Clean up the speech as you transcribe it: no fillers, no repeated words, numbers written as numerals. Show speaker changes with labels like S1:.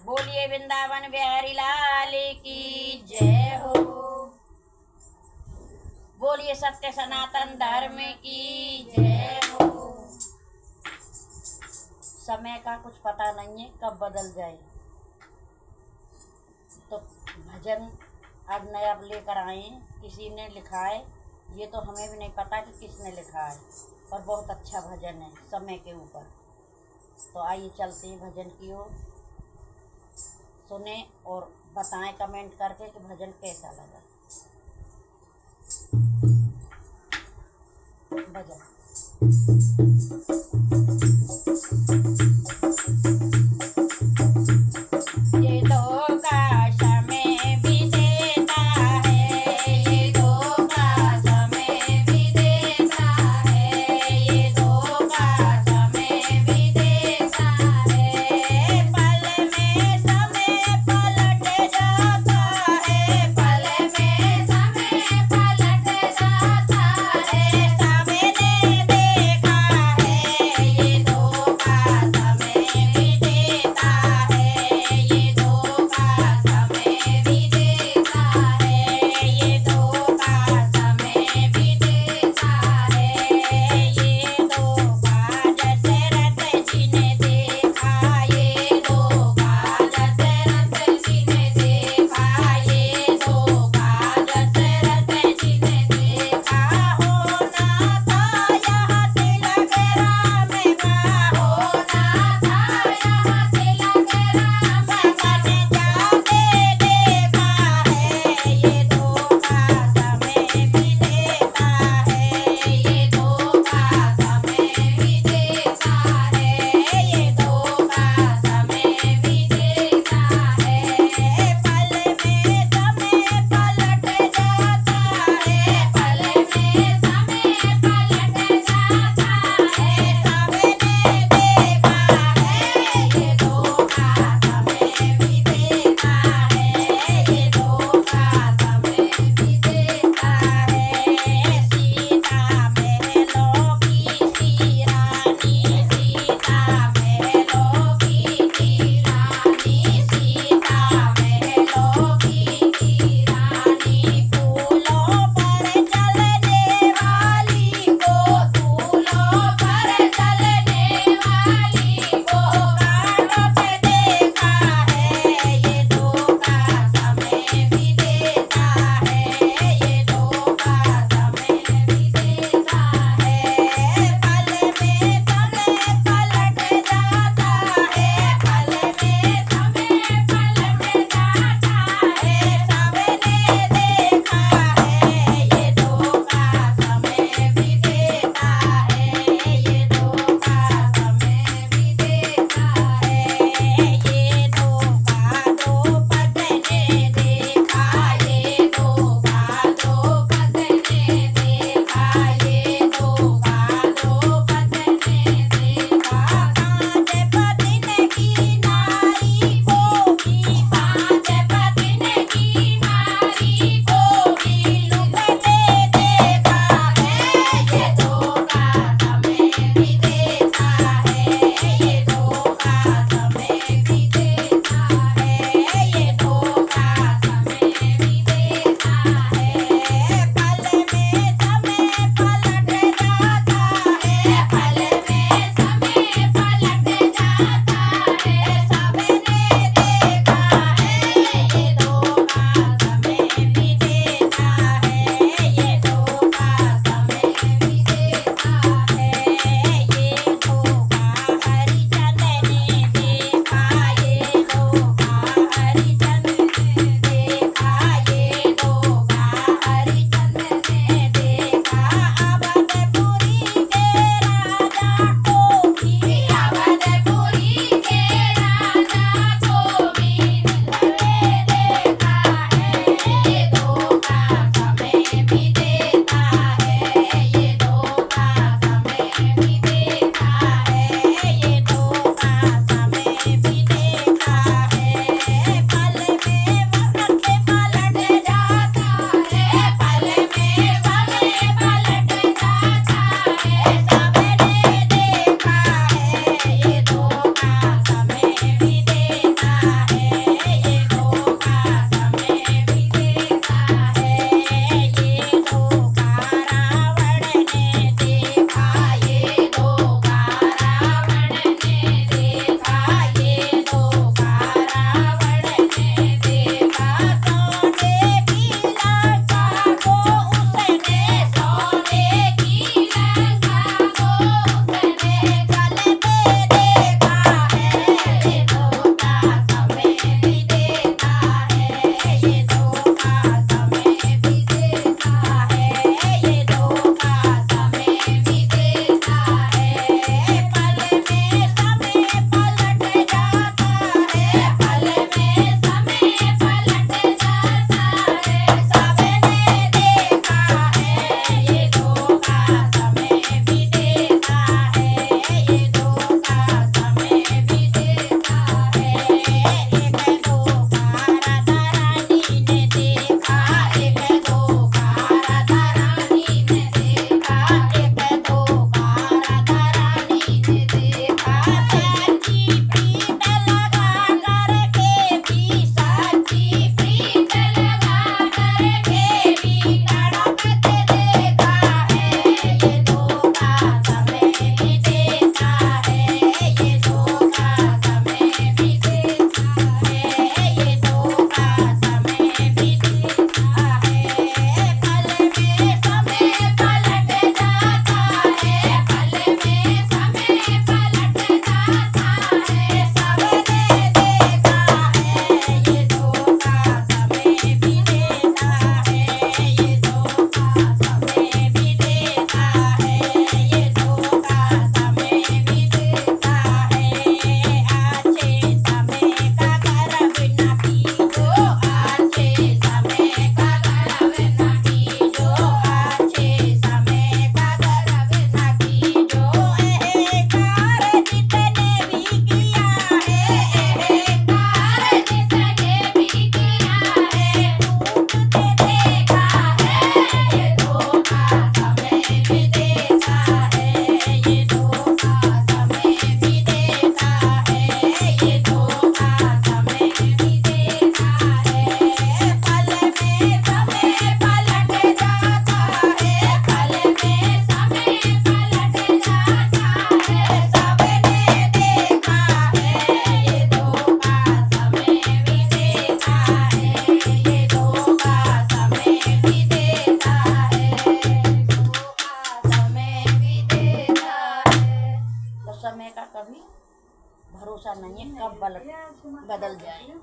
S1: बोलिए वृंदावन बिहारी लाल की जय हो। बोलिए सत्य सनातन धर्म की जय हो। समय का कुछ पता नहीं है कब बदल जाए, तो भजन आज नया लेकर आए हैं। किसी ने लिखा है, ये तो हमें भी नहीं पता कि किसने लिखा है, और बहुत अच्छा भजन है समय के ऊपर। तो आइए चलते हैं भजन की ओर, सुने और बताएं कमेंट करके कि भजन कैसा लगा। भजन ये धोखा समय भी देता है, ये धोखा समय भी देता है, ये धोखा समय भी देता है। पल में समय पलट जाता है, पल में समय पलट जाता है। सबने देखा है, समय का कभी भरोसा नहीं है, कब बदल जाए।